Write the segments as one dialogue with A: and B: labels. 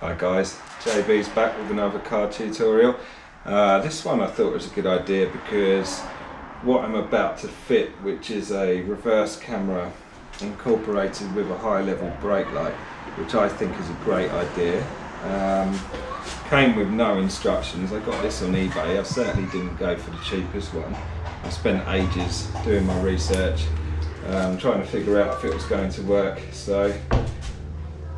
A: Hi guys, JB's back with another car tutorial. This one I thought was a good idea because what I'm about to fit, which is a reverse camera incorporated with a high level brake light, which I think is a great idea. Came with no instructions. I got this on eBay. I certainly didn't go for the cheapest one. I spent ages doing my research, trying to figure out if it was going to work. So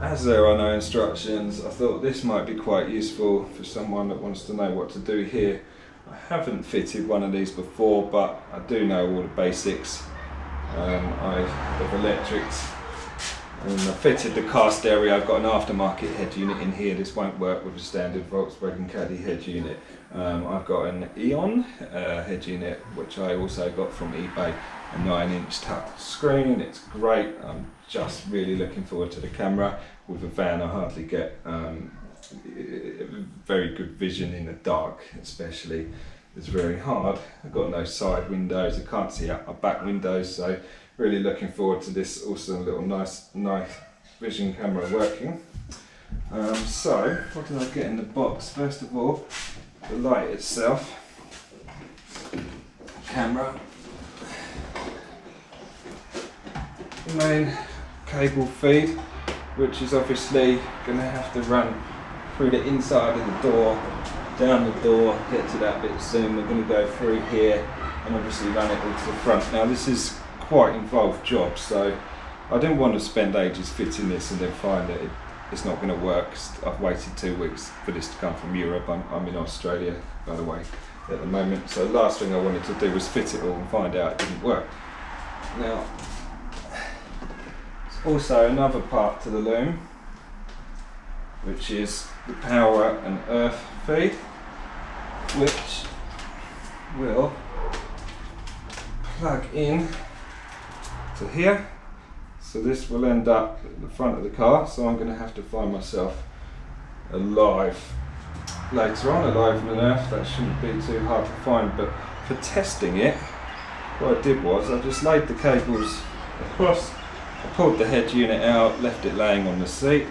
A: as there are no instructions, I thought this might be quite useful for someone that wants to know what to do here. I haven't fitted one of these before, but I do know all the basics of electrics. And I fitted the car stereo. I've got an aftermarket head unit in here. This won't work with a standard Volkswagen Caddy head unit. I've got an Eon head unit, which I also got from eBay. A 9-inch touch screen. It's great. I'm just really looking forward to the camera. With a van, I hardly get very good vision in the dark, especially. It's very hard. I've got no side windows. I can't see out my back windows, so really looking forward to this. Also a little nice vision camera working. So what did I get in the box? First of all, the light itself, camera, the main cable feed, which is obviously going to have to run through the inside of the door, down the door, get to that bit soon. We're going to go through here and obviously run it all to the front. Now this is quite involved job, so I didn't want to spend ages fitting this and then find that it's not going to work. I've waited 2 weeks for this to come from Europe. I'm in Australia, by the way, at the moment. So the last thing I wanted to do was fit it all and find out it didn't work. Now, there's also another part to the loom, which is the power and earth feed, which will plug in to here. So this will end up at the front of the car, so I'm going to have to find myself a live later on, a live and an earth. That shouldn't be too hard to find, but for testing it, what I did was I just laid the cables across. I pulled the head unit out, left it laying on the seat.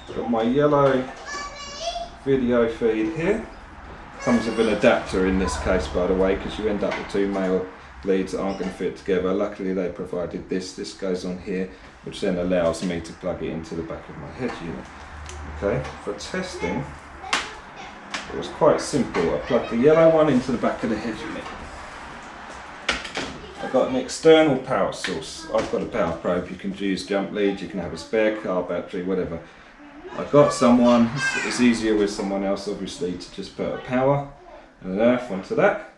A: Got my yellow video feed here. Comes with an adapter in this case, by the way, because you end up with two male leads that aren't going to fit together. Luckily they provided this. This goes on here, which then allows me to plug it into the back of my head unit. Okay, for testing, it was quite simple. I plugged the yellow one into the back of the head unit. I've got an external power source. I've got a power probe. You can use jump lead, you can have a spare car battery, whatever. I got someone, it's easier with someone else obviously, to just put a power and an earth onto that.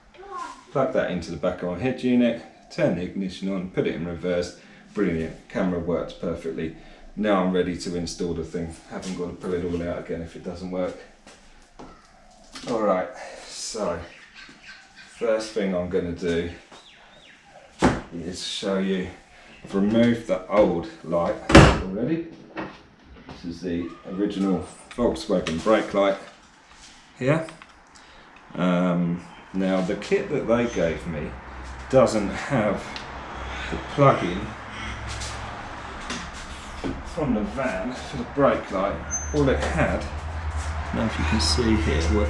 A: Plug that into the back of my head unit, turn the ignition on, put it in reverse. Brilliant, camera works perfectly. Now I'm ready to install the thing. Haven't got to pull it all out again if it doesn't work. Alright, so first thing I'm going to do is show you. I've removed the old light already. This is the original Volkswagen brake light here. Now the kit that they gave me doesn't have the plug-in from the van for the brake light. All it had, now if you can see here,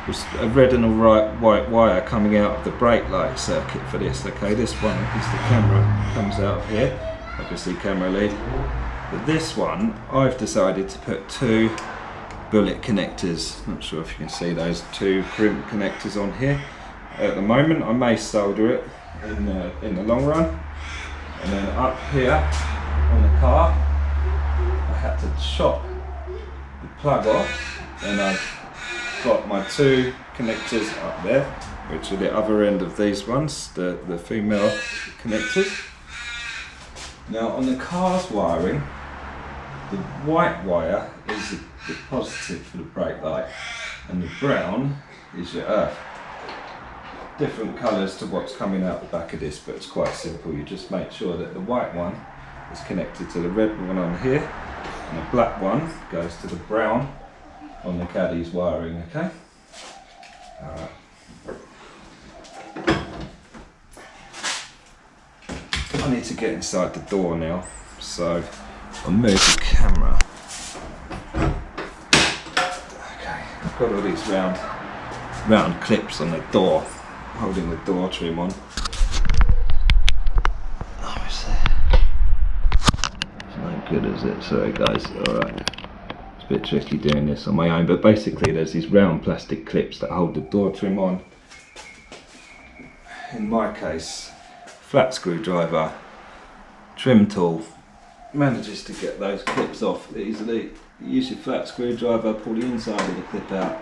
A: was a red and a white wire coming out of the brake light circuit for this. Okay, this one is the camera, comes out of here, obviously camera lead. But this one, I've decided to put two bullet connectors. Not sure if you can see those two crimp connectors on here. At the moment, I may solder it in the long run. And then up here on the car, I had to chop the plug off, and I've got my two connectors up there, which are the other end of these ones, the female connectors. Now on the car's wiring, the white wire is the positive for the brake light, and the brown is your earth. Different colours to what's coming out the back of this, but it's quite simple. You just make sure that the white one is connected to the red one on here, and the black one goes to the brown on the Caddy's wiring, okay? Alright. I need to get inside the door now, so I'll move the camera I've got all these round clips on the door, holding the door trim on. Oh, it's no good, is it? Sorry guys, alright. It's a bit tricky doing this on my own, but basically there's these round plastic clips that hold the door trim on. In my case, flat screwdriver, trim tool, manages to get those clips off easily. You use your flat screwdriver, pull the inside of the clip out,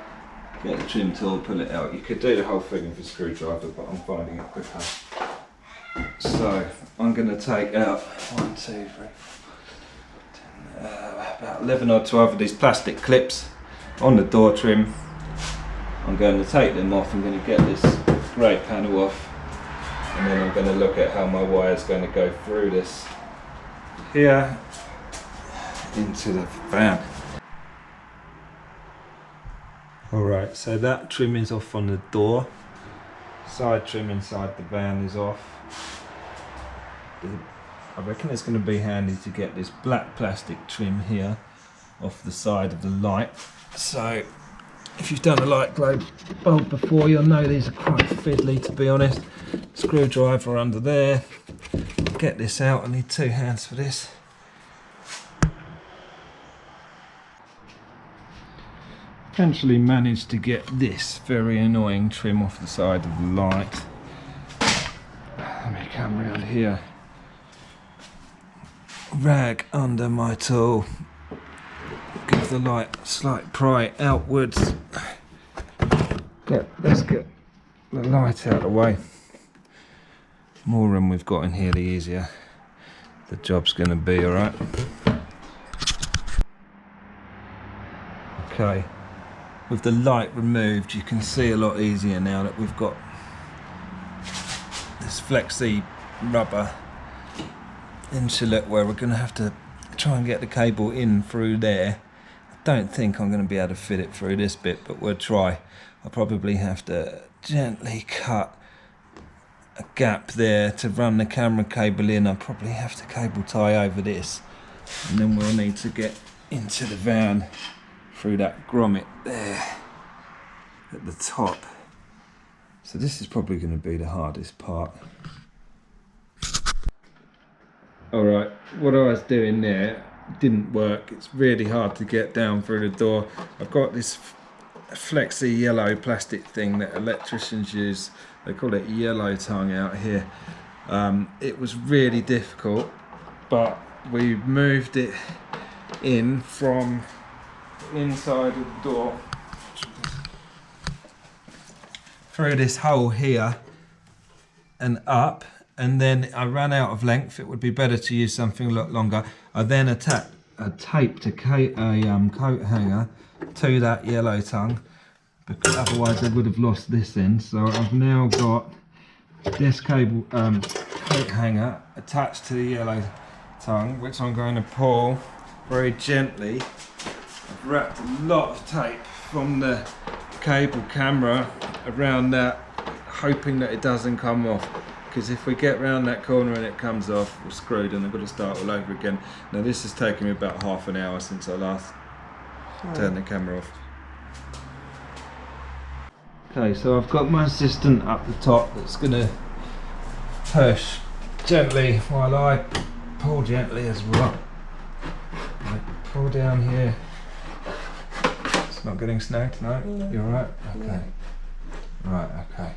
A: get the trim tool, pull it out. You could do the whole thing with a screwdriver, but I'm finding it quicker. So I'm going to take out 1, 2, 3, 4, 10, about 11 or 12 of these plastic clips on the door trim. I'm going to take them off. I'm going to get this grey panel off, and then I'm going to look at how my wire is going to go through this here into the van. Alright, so that trim is off on the door. Side trim inside the van is off. I reckon it's going to be handy to get this black plastic trim here off the side of the light. So if you've done a light globe bulb before, you'll know these are quite fiddly, to be honest. Screwdriver under there. Get this out, I need 2 hands for this. Eventually managed to get this very annoying trim off the side of the light. Let me come around here. Rag under my tool. Give the light a slight pry outwards. Let's get the light out of the way. More room we've got in here, the easier the job's going to be, alright? Okay, with the light removed, you can see a lot easier now that we've got this flexi rubber insulate where we're going to have to try and get the cable in through there. I don't think I'm going to be able to fit it through this bit, but we'll try. I'll probably have to gently cut a gap there to run the camera cable in. I'll probably have to cable tie over this, and then we'll need to get into the van through that grommet there at the top. So this is probably going to be the hardest part. Alright, what I was doing there didn't work. It's really hard to get down through the door. I've got this flexi yellow plastic thing that electricians use. They call it yellow tongue out here. It was really difficult, but we moved it in from the inside of the door through this hole here and up, and then I ran out of length. It would be better to use something a lot longer. I then taped a coat hanger to that yellow tongue, because otherwise I would have lost this end. So I've now got this cable coat hanger attached to the yellow tongue, which I'm going to pull very gently. I've wrapped a lot of tape from the cable camera around that, hoping that it doesn't come off, because if we get round that corner and it comes off, we're screwed and I've got to start all over again. Now this has taken me about half an hour since I last turned the camera off. Okay, so I've got my assistant up the top that's going to push gently while I pull gently as well. I pull down here. It's not getting snagged, no? Yeah. You're right? Okay. Yeah. Right, okay.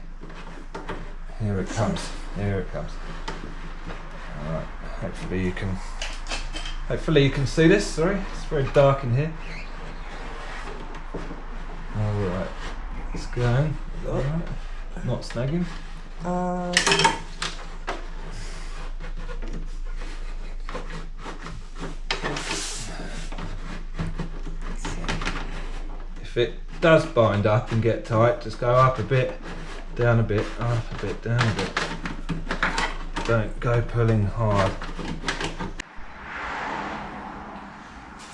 A: Here it comes. Here it comes. Alright, hopefully you can see this. Sorry, it's very dark in here. Alright, it's going. Alright. Not snagging. If it does bind up and get tight, just go up a bit, down a bit, up a bit, down a bit. Don't go pulling hard.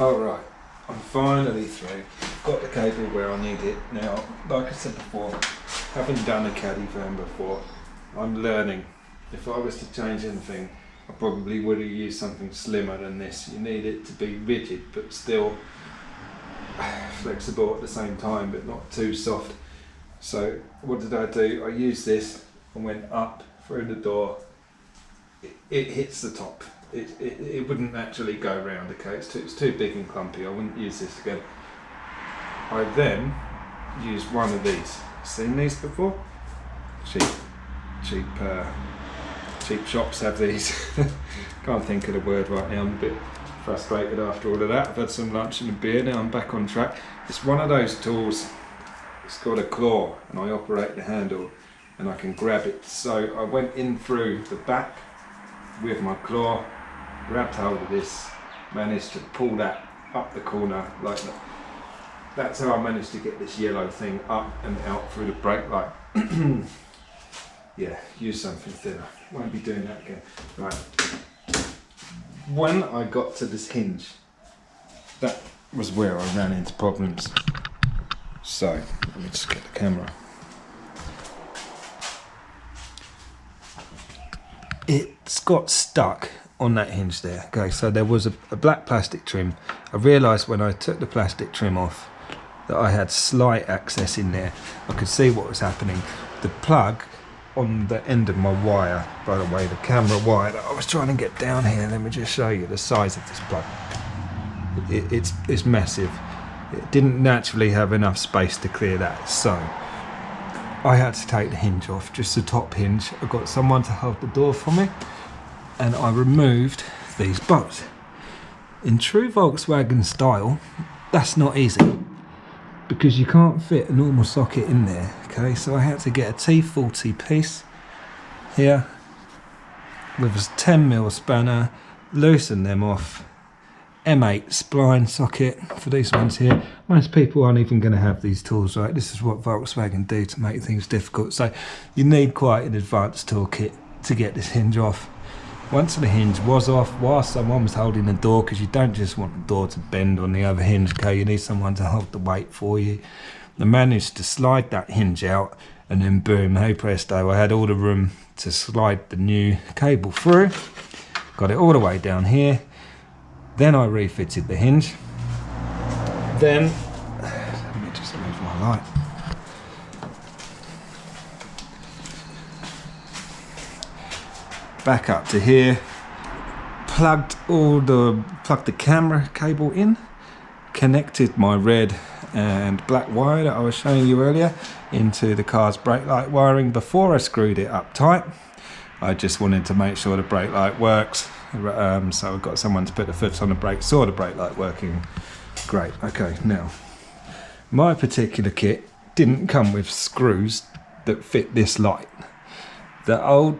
A: Alright, I'm finally through. Got the cable where I need it. Now, like I said before, having done a Caddy van before, I'm learning. If I was to change anything, I probably would have used something slimmer than this. You need it to be rigid, but still flexible at the same time, but not too soft. So what did I do? I used this and went up through the door. It hits the top. It wouldn't actually go round, okay? It's too big and clumpy. I wouldn't use this again. I then used one of these. Seen these before? Cheap shops have these. Can't think of the word right now. I'm a bit frustrated after all of that. I've had some lunch and a beer, now I'm back on track. It's one of those tools. It's got a claw and I operate the handle and I can grab it. So I went in through the back with my claw, grabbed hold of this, managed to pull that up the corner like that. That's how I managed to get this yellow thing up and out through the brake light. Yeah, use something thinner. Won't be doing that again. Right. When I got to this hinge, that was where I ran into problems. So, let me just get the camera. It's got stuck on that hinge there. Okay, so there was a black plastic trim. I realised when I took the plastic trim off that I had slight access in there. I could see what was happening. The plug on the end of my wire, by the way, the camera wire that I was trying to get down here, let me just show you the size of this plug. It's massive. It didn't naturally have enough space to clear that, so I had to take the hinge off, just the top hinge. I got someone to hold the door for me and I removed these bolts. In true Volkswagen style, that's not easy because you can't fit a normal socket in there, okay? So I had to get a T40 piece here with a 10mm spanner, loosen them off, M8 spline socket for these ones here. Most people aren't even going to have these tools, right? This is what Volkswagen do to make things difficult. So you need quite an advanced toolkit to get this hinge off. Once the hinge was off, while someone was holding the door, because you don't just want the door to bend on the other hinge, okay? You need someone to hold the weight for you. I managed to slide that hinge out and then boom, hey presto, I had all the room to slide the new cable through. Got it all the way down here. Then I refitted the hinge. Then, let me just move my light. Back up to here. Plugged the camera cable in. Connected my red and black wire that I was showing you earlier into the car's brake light wiring before I screwed it up tight. I just wanted to make sure the brake light works. So I've got someone to put the foot on the brake, saw the brake light working. Great, okay, now, my particular kit didn't come with screws that fit this light. The old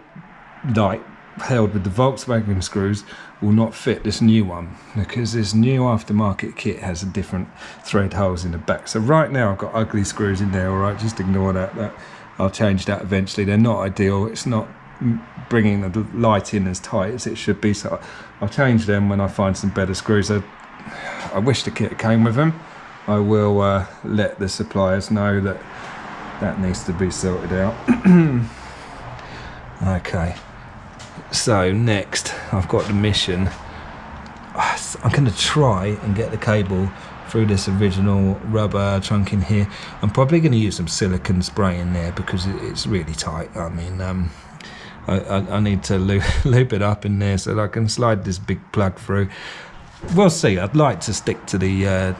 A: light held with the Volkswagen screws will not fit this new one because this new aftermarket kit has a different thread holes in the back. So right now I've got ugly screws in there, alright, just ignore that. I'll change that eventually. They're not ideal, it's not bringing the light in as tight as it should be, so I'll change them when I find some better screws. I wish the kit came with them. I will let the suppliers know that that needs to be sorted out. Okay, so next I've got the mission. I'm going to try and get the cable through this original rubber trunk in here. I'm probably going to use some silicone spray in there because it's really tight. I mean, I need to loop it up in there so that I can slide this big plug through. We'll see. I'd like to stick to the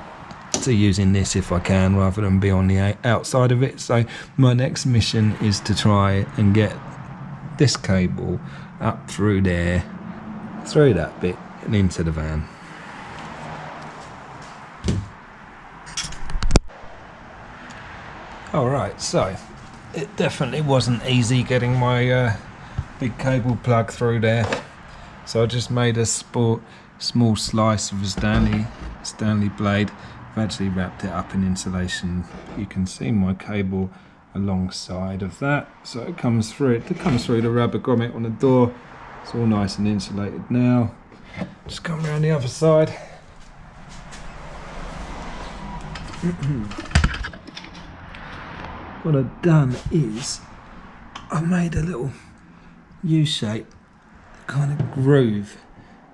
A: to using this if I can, rather than be on the outside of it. So my next mission is to try and get this cable up through there, through that bit and into the van. Alright, so it definitely wasn't easy getting my big cable plug through there, so I just made a small slice of a Stanley blade. I've actually wrapped it up in insulation. You can see my cable alongside of that, so it comes through the rubber grommet on the door. It's all nice and insulated now. Just come around the other side. What I've done is I made a little U-shape kind of groove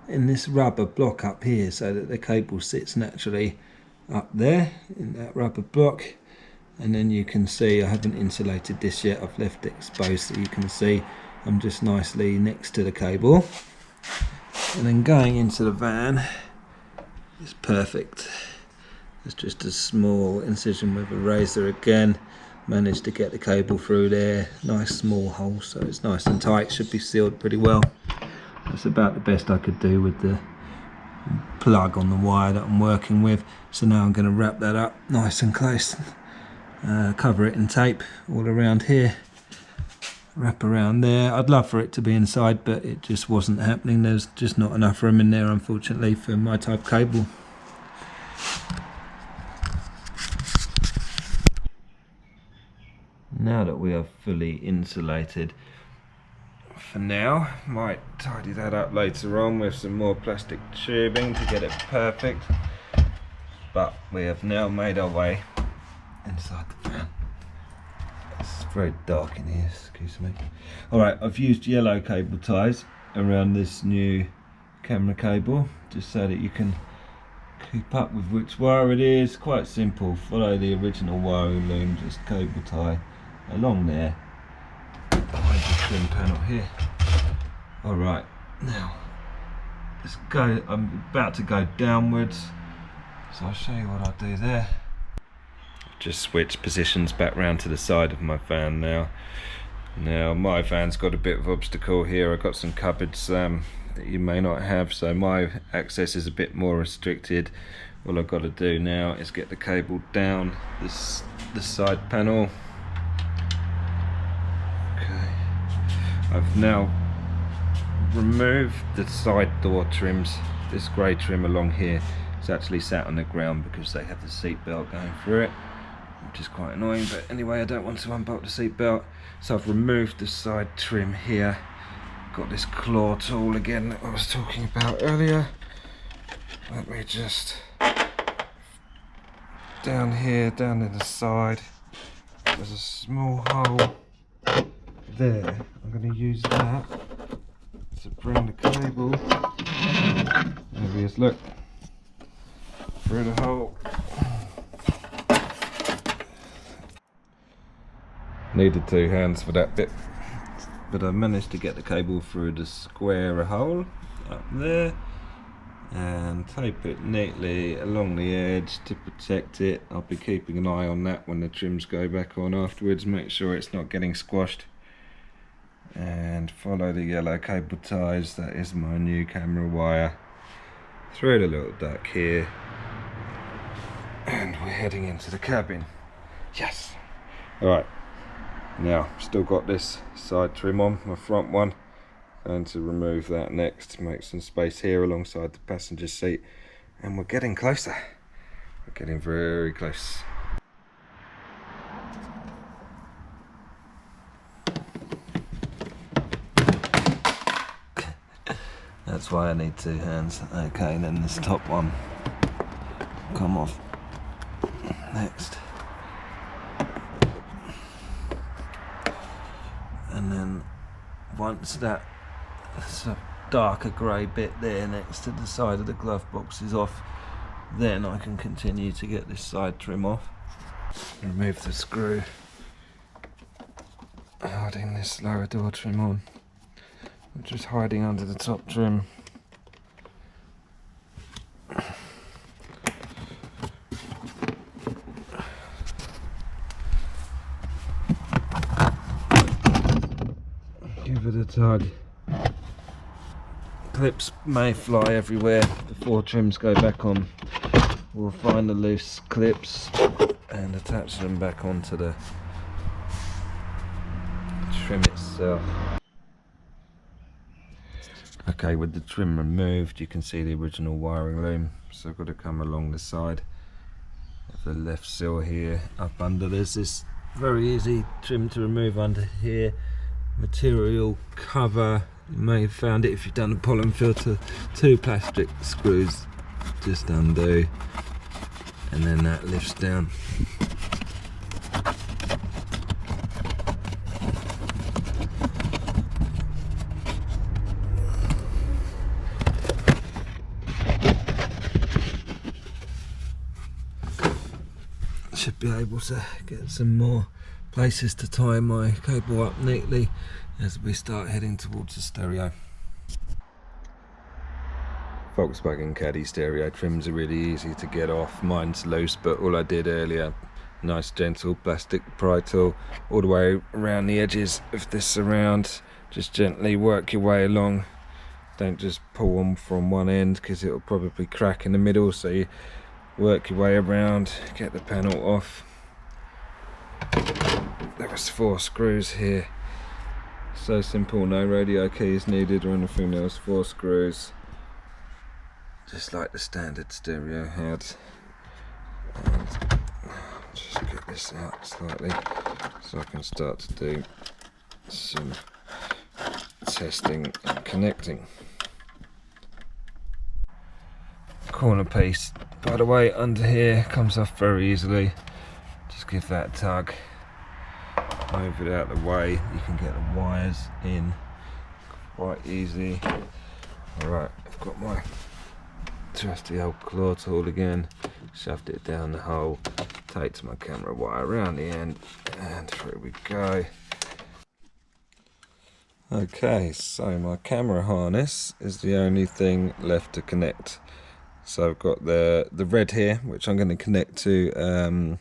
A: in this rubber block up here so that the cable sits naturally up there in that rubber block, and then you can see I haven't insulated this yet. I've left it exposed so you can see I'm just nicely next to the cable. And then going into the van is perfect. It's just a small incision with a razor again. Managed to get the cable through there. Nice small hole, so it's nice and tight. Should be sealed pretty well. That's about the best I could do with the plug on the wire that I'm working with. So now I'm going to wrap that up nice and close. Cover it in tape all around here. Wrap around there. I'd love for it to be inside, but it just wasn't happening. There's just not enough room in there, unfortunately, for my type cable. Now that we are fully insulated, for now, might tidy that up later on with some more plastic tubing to get it perfect. But we have now made our way inside the van. It's very dark in here, excuse me. Alright, I've used yellow cable ties around this new camera cable, just so that you can keep up with which wire it is. Quite simple, follow the original wiring loom, just cable tie along there behind the trim panel here. Alright, now let's go. I'm about to go downwards, so I'll show you what I do there. Just switch positions back round to the side of my van now. Now my van's got a bit of obstacle here. I've got some cupboards that you may not have, so my access is a bit more restricted. All I've got to do now is get the cable down this side panel. Okay, I've now removed the side door trims. This grey trim along here is actually sat on the ground because they have the seat belt going through it, which is quite annoying, but anyway, I don't want to unbolt the seat belt, so I've removed the side trim here. Got this claw tool again that I was talking about earlier. Let me just, down here, down in the side, there's a small hole there. I'm going to use that to bring the cable, there he is, look, through the hole. Needed 2 hands for that bit, but I managed to get the cable through the square hole up there and tape it neatly along the edge to protect it. I'll be keeping an eye on that when the trims go back on afterwards, make sure it's not getting squashed, and follow the yellow cable ties. That is my new camera wire through the little duct here, and we're heading into the cabin. Yes. Alright, now still got this side trim on, my front one. Going to remove that next, make some space here alongside the passenger seat, and we're getting closer. We're getting very close. That's why I need 2 hands. Okay, then this top one come off next. And then once that darker grey bit there next to the side of the glove box is off, then I can continue to get this side trim off. Remove the screw holding this lower door trim on, which is hiding under the top trim. Give it a tug. Clips may fly everywhere before trims go back on. We'll find the loose clips and attach them back onto the trim itself. Okay, with the trim removed, you can see the original wiring loom, so I've got to come along the side of the left sill here, up under. There's this very easy trim to remove under here, material cover. You may have found it if you've done a pollen filter. 2 plastic screws just undo, and then that lifts down. should be able to get some more places to tie my cable up neatly as we start heading towards the stereo. Volkswagen Caddy stereo trims are really easy to get off. Mine's loose, but all I did earlier, nice gentle plastic pry tool all the way around the edges of this surround. Just gently work your way along. Don't just pull them from one end because it'll probably crack in the middle, so you work your way around, get the panel off. There was 4 screws here. So simple, no radio keys needed or anything else. 4 screws. Just like the standard stereo had. And just get this out slightly so I can start to do some testing and connecting. Corner piece, by the way, under here comes off very easily. Just give that a tug, move it out of the way. You can get the wires in quite easy. Alright, I've got my trusty old claw tool again, shoved it down the hole, takes my camera wire around the end, and through we go. Okay, so my camera harness is the only thing left to connect. So I've got the red here, which I'm going to connect to an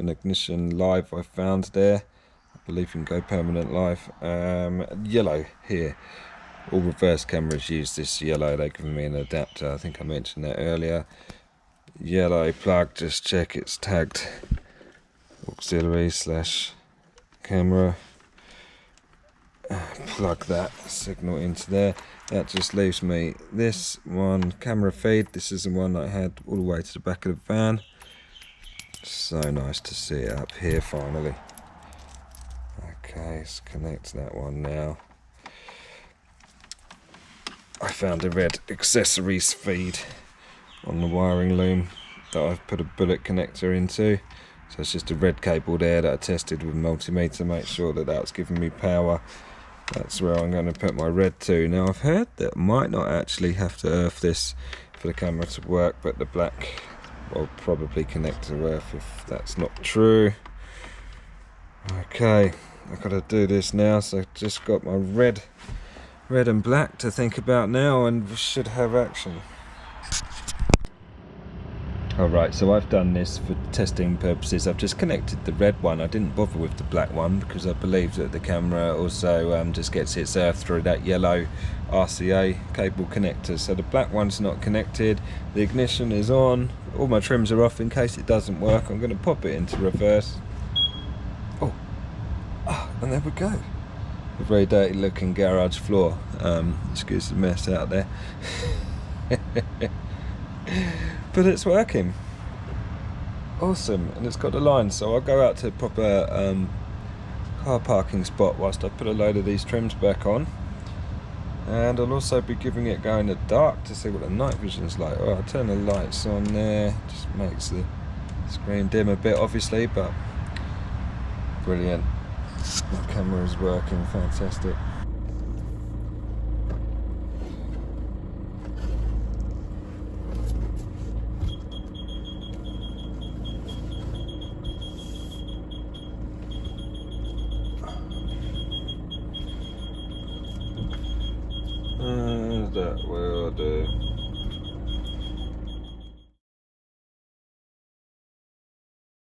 A: ignition live I found there. I believe you can go permanent live. Yellow here. All reverse cameras use this yellow. They've given me an adapter. I think I mentioned that earlier. Yellow plug, just check it's tagged auxiliary / camera. Plug that signal into there. That just leaves me this one camera feed. This is the one I had all the way to the back of the van. So nice to see it up here finally. Okay, let's connect that one now. I found a red accessories feed on the wiring loom that I've put a bullet connector into. So it's just a red cable there that I tested with a multimeter, make sure that that's giving me power. That's where I'm going to put my red to. Now I've heard that I might not actually have to earth this for the camera to work, but the black will probably connect to earth if that's not true. Okay, I've got to do this now, so I've just got my red and black to think about now, and we should have action. Alright, so I've done this for testing purposes. I've just connected the red one. I didn't bother with the black one because I believe that the camera also just gets its earth through that yellow RCA cable connector. So the black one's not connected, the ignition is on, all my trims are off in case it doesn't work. I'm going to pop it into reverse. And there we go. A very dirty looking garage floor. Excuse the mess out there. But it's working. Awesome. And it's got a line, so I'll go out to a proper car parking spot whilst I put a load of these trims back on. And I'll also be giving it a go in the dark to see what the night vision's like. Oh, I'll turn the lights on there. Just makes the screen dim a bit obviously, but brilliant. The camera is working, fantastic. That will do.